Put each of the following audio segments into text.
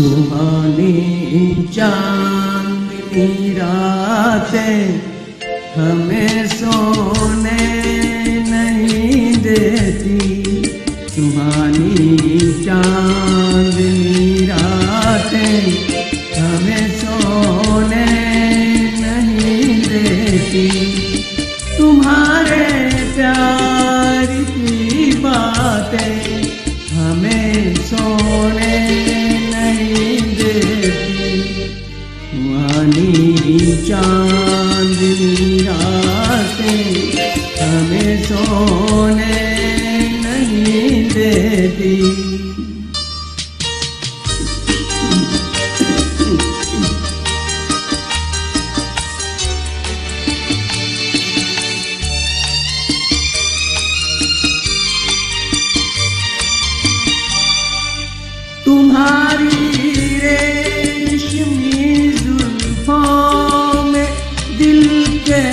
सुहानी चांदनी रातें हमें सोने नहीं देती। सुहानी चांदनी रातें हमें सोने नहीं देती। तुम्हारे प्यार की बातें हमें सोने नहीं देती। सुहानी चांदनी रातें हमें सोने नहीं देती। तुम्हारी रेशमी जुल्फों में दिल के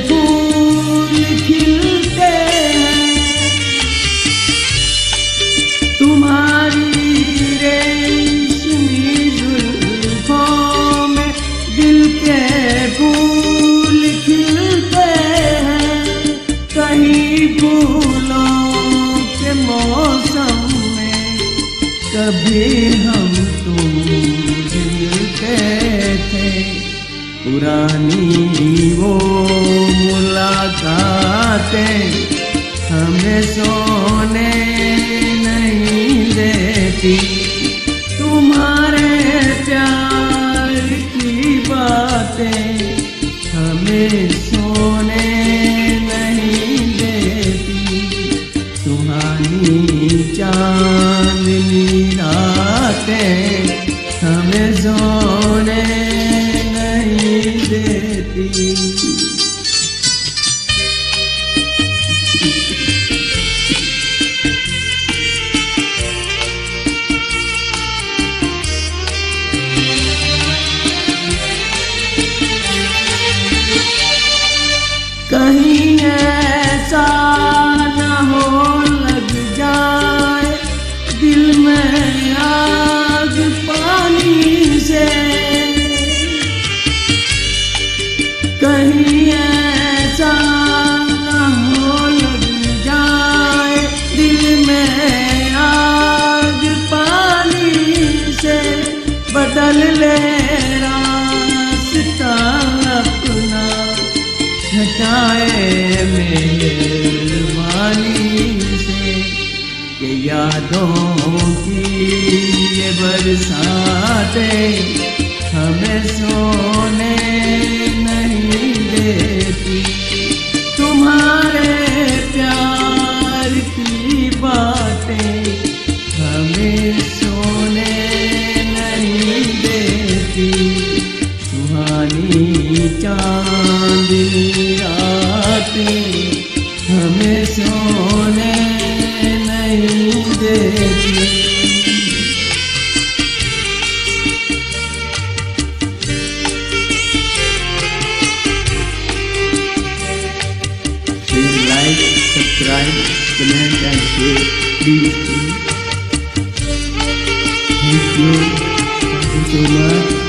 फूल खिलते हैं। तुम्हारी रेशमी जुल्फों में दिल के फूल खिलते हैं। कहीं फूलों के मौसम में कभी हम तुम मिलते थे। पुरानी वो मुलाकातें हमें सोने नहीं देती। तुम्हारे प्यार की बातें हमें सोने नहीं देती। सुहानी चांदनी रातें हमें सोने नहीं देती। कहीं ऐसा न हो लग जाए दिल में आग पानी से। कहीं ऐसा न हो लग जाए दिल में आग पानी से। बदल ले रास्ता अपना हटाए मेहरबानी से। कि यादों की ये बरसातें हमें सोने नहीं देती। तुम्हारे प्यार की बातें हमें सोने नहीं देती। सुहानी चांदनी रातें हमें सोने नहीं देती। Please like, subscribe, comment and share. Please. Thank you so much.